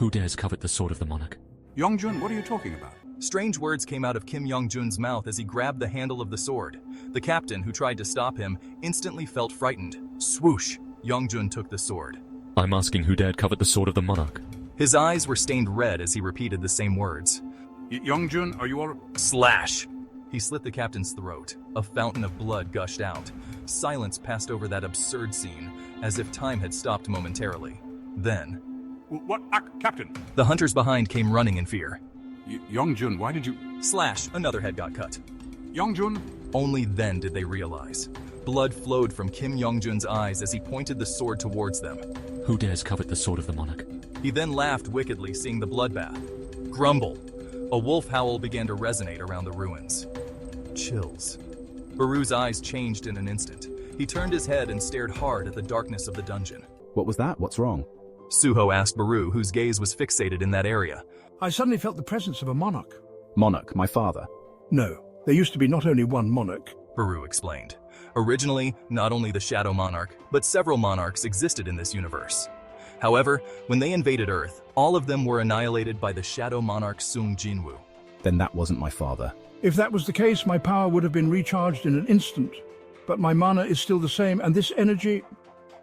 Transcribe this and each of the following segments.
Who dares covet the sword of the monarch? Yongjun, what are you talking about? Strange words came out of Kim Yongjun's mouth as he grabbed the handle of the sword. The captain, who tried to stop him, instantly felt frightened. Swoosh! Yongjun took the sword. I'm asking who dared covet the sword of the monarch. His eyes were stained red as he repeated the same words. Yongjun, are you all... Slash! He slit the captain's throat. A fountain of blood gushed out. Silence passed over that absurd scene, as if time had stopped momentarily. Then... What? Captain! The hunters behind came running in fear. Yongjun, why did you... Slash! Another head got cut. Yongjun? Only then did they realize. Blood flowed from Kim Yongjun's eyes as he pointed the sword towards them. Who dares covet the sword of the monarch? He then laughed wickedly, seeing the bloodbath. Grumble! A wolf howl began to resonate around the ruins. Chills. Baru's eyes changed in an instant. He turned his head and stared hard at the darkness of the dungeon. What was that? What's wrong? Suho asked Baru, whose gaze was fixated in that area. I suddenly felt the presence of a monarch. Monarch, my father. No, there used to be not only one monarch. Baru explained. Originally, not only the Shadow Monarch, but several monarchs existed in this universe. However, when they invaded Earth, all of them were annihilated by the Shadow Monarch Sung Jin-woo. Then that wasn't my father. If that was the case, my power would have been recharged in an instant. But my mana is still the same, and this energy,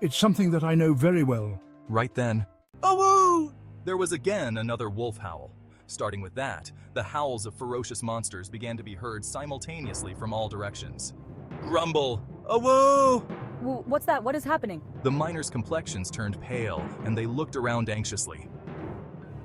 it's something that I know very well. Right then, oh-woo! There was again another wolf howl. Starting with that, the howls of ferocious monsters began to be heard simultaneously from all directions. Grumble! Oh-woo! What's that? What is happening? The miners' complexions turned pale, and they looked around anxiously.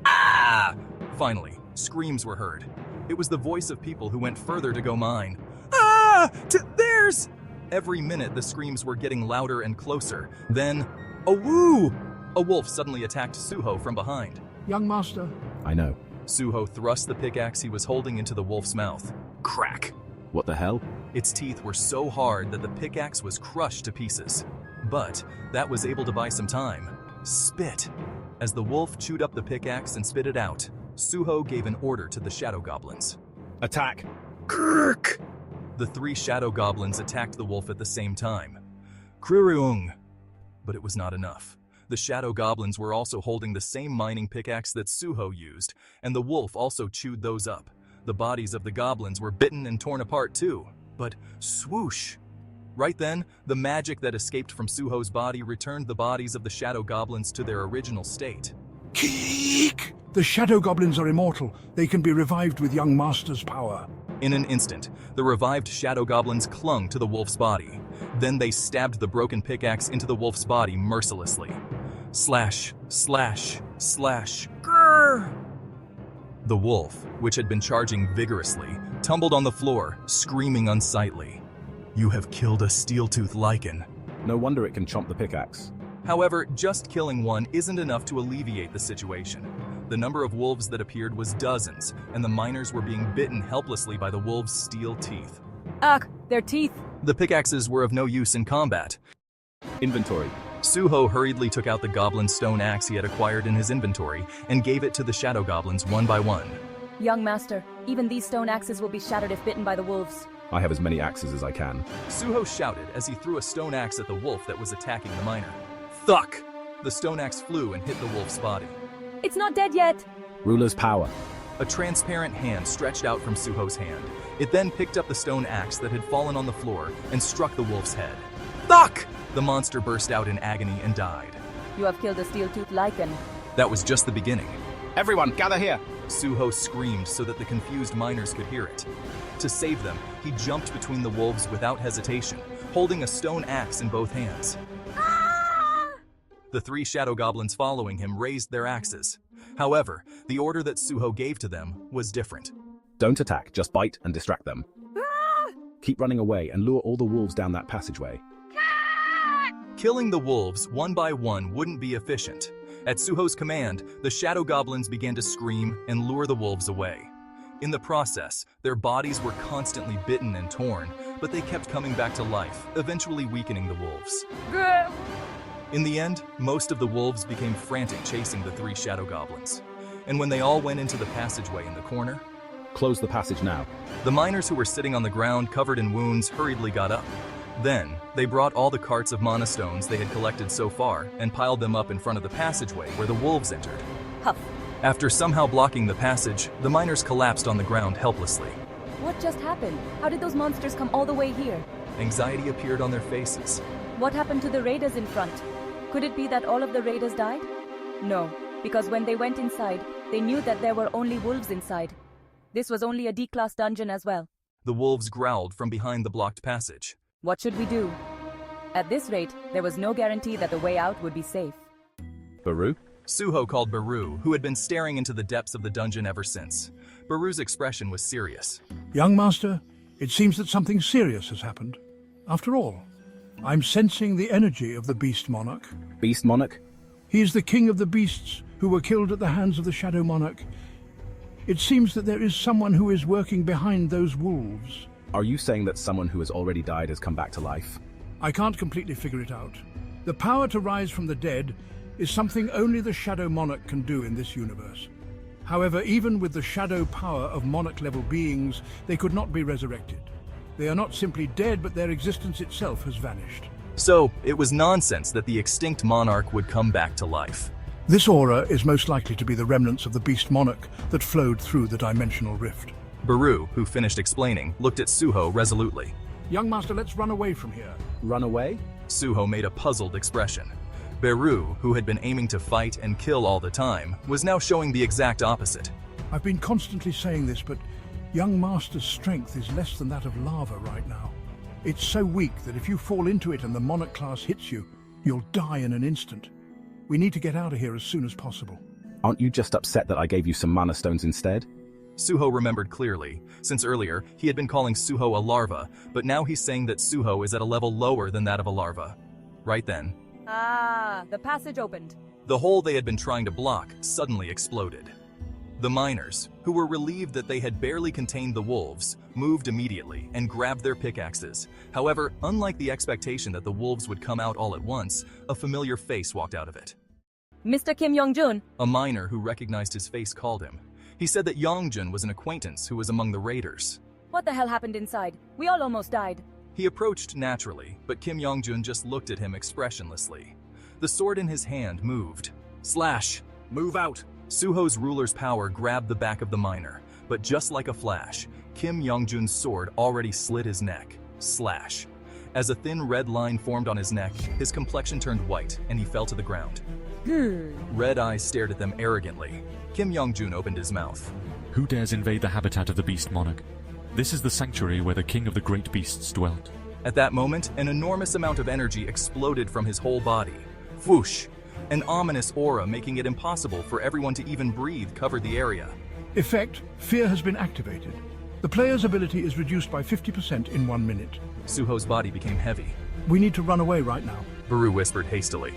Ah! Finally, screams were heard. It was the voice of people who went further to go mine. Ah! There's... Every minute, the screams were getting louder and closer. Then, oh-woo! A wolf suddenly attacked Suho from behind. Young master. I know. Suho thrust the pickaxe he was holding into the wolf's mouth. Crack! What the hell? Its teeth were so hard that the pickaxe was crushed to pieces. But that was able to buy some time. Spit! As the wolf chewed up the pickaxe and spit it out, Suho gave an order to the shadow goblins. Attack! Kirk! The three shadow goblins attacked the wolf at the same time. Kriryung! But it was not enough. The shadow goblins were also holding the same mining pickaxe that Suho used, and the wolf also chewed those up. The bodies of the goblins were bitten and torn apart too. But swoosh! Right then, the magic that escaped from Suho's body returned the bodies of the shadow goblins to their original state. Keek! The shadow goblins are immortal. They can be revived with young master's power. In an instant, the revived shadow goblins clung to the wolf's body. Then they stabbed the broken pickaxe into the wolf's body mercilessly. Slash, slash, slash, grrr! The wolf, which had been charging vigorously, tumbled on the floor, screaming unsightly. You have killed a steel-tooth lichen. No wonder it can chomp the pickaxe. However, just killing one isn't enough to alleviate the situation. The number of wolves that appeared was dozens, and the miners were being bitten helplessly by the wolves' steel teeth. Ugh, their teeth. The pickaxes were of no use in combat. Inventory. Suho hurriedly took out the goblin stone axe he had acquired in his inventory and gave it to the shadow goblins one by one. Young master, even these stone axes will be shattered if bitten by the wolves. I have as many axes as I can. Suho shouted as he threw a stone axe at the wolf that was attacking the miner. Thuck! The stone axe flew and hit the wolf's body. It's not dead yet! Ruler's power. A transparent hand stretched out from Suho's hand. It then picked up the stone axe that had fallen on the floor and struck the wolf's head. Thuck! The monster burst out in agony and died. You have killed a steel-tooth lichen. That was just the beginning. Everyone, gather here! Suho screamed so that the confused miners could hear it. To save them, he jumped between the wolves without hesitation, holding a stone axe in both hands. The three shadow goblins following him raised their axes. However, the order that Suho gave to them was different. Don't attack, just bite and distract them. Keep running away and lure all the wolves down that passageway. Killing the wolves one by one wouldn't be efficient. At Suho's command, the shadow goblins began to scream and lure the wolves away. In the process, their bodies were constantly bitten and torn, but they kept coming back to life, eventually weakening the wolves. In the end, most of the wolves became frantic chasing the three shadow goblins. And when they all went into the passageway in the corner, Close the passage now. the miners who were sitting on the ground covered in wounds hurriedly got up. Then, they brought all the carts of mana stones they had collected so far and piled them up in front of the passageway where the wolves entered. Huff. After somehow blocking the passage, the miners collapsed on the ground helplessly. What just happened? How did those monsters come all the way here? Anxiety appeared on their faces. What happened to the raiders in front? Could it be that all of the raiders died? No, because when they went inside, they knew that there were only wolves inside. This was only a D-class dungeon as well. The wolves growled from behind the blocked passage. What should we do? At this rate, there was no guarantee that the way out would be safe. Baru? Suho called Baru, who had been staring into the depths of the dungeon ever since. Baru's expression was serious. Young master, it seems that something serious has happened. After all, I'm sensing the energy of the Beast Monarch. Beast Monarch? He is the king of the beasts who were killed at the hands of the Shadow Monarch. It seems that there is someone who is working behind those wolves. Are you saying that someone who has already died has come back to life? I can't completely figure it out. The power to rise from the dead is something only the Shadow Monarch can do in this universe. However, even with the shadow power of Monarch-level beings, they could not be resurrected. They are not simply dead, but their existence itself has vanished. So, it was nonsense that the extinct monarch would come back to life. This aura is most likely to be the remnants of the Beast Monarch that flowed through the dimensional rift. Baru, who finished explaining, looked at Suho resolutely. Young master, let's run away from here. Run away? Suho made a puzzled expression. Baru, who had been aiming to fight and kill all the time, was now showing the exact opposite. I've been constantly saying this, but young master's strength is less than that of lava right now. It's so weak that if you fall into it and the Monarch class hits you, you'll die in an instant. We need to get out of here as soon as possible. Aren't you just upset that I gave you some mana stones instead? Suho remembered clearly, since earlier he had been calling Suho a larva, but now he's saying that Suho is at a level lower than that of a larva. Right then, The passage opened. the hole they had been trying to block suddenly exploded. The miners, who were relieved that they had barely contained the wolves, moved immediately and grabbed their pickaxes. However, unlike the expectation that the wolves would come out all at once, a familiar face walked out of it. Mr. Kim Yong-jun. A miner who recognized his face called him. He said that Yongjun was an acquaintance who was among the raiders. What the hell happened inside? We all almost died. He approached naturally, but Kim Yongjun just looked at him expressionlessly. The sword in his hand moved. Slash! Move out! Suho's ruler's power grabbed the back of the miner, but just like a flash, Kim Yongjun's sword already slit his neck. Slash! As a thin red line formed on his neck, his complexion turned white and he fell to the ground. Red eyes stared at them arrogantly. Kim Yongjun opened his mouth. Who dares invade the habitat of the Beast Monarch? This is the sanctuary where the king of the great beasts dwelt. At that moment, an enormous amount of energy exploded from his whole body. Whoosh! An ominous aura making it impossible for everyone to even breathe covered the area. Effect, fear has been activated. The player's ability is reduced by 50% in 1 minute. Suho's body became heavy. We need to run away right now. Baru whispered hastily.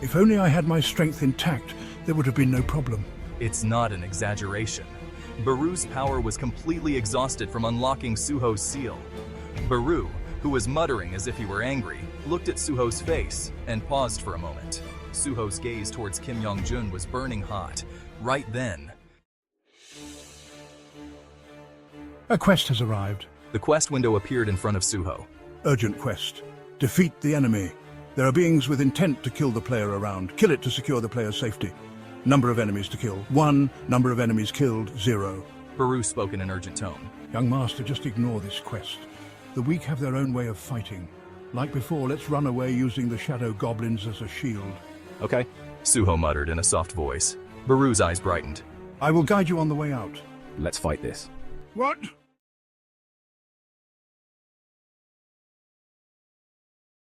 If only I had my strength intact, there would have been no problem. It's not an exaggeration. Baru's power was completely exhausted from unlocking Suho's seal. Baru, who was muttering as if he were angry, looked at Suho's face and paused for a moment. Suho's gaze towards Kim Yongjun was burning hot. Right then, A quest has arrived. the quest window appeared in front of Suho. Urgent quest. Defeat the enemy. There are beings with intent to kill the player around. Kill it to secure the player's safety. Number of enemies to kill, 1. Number of enemies killed, 0. Baru spoke in an urgent tone. Young master, just ignore this quest. The weak have their own way of fighting. Like before, let's run away using the shadow goblins as a shield. Okay. Suho muttered in a soft voice. Baru's eyes brightened. I will guide you on the way out. Let's fight this. What?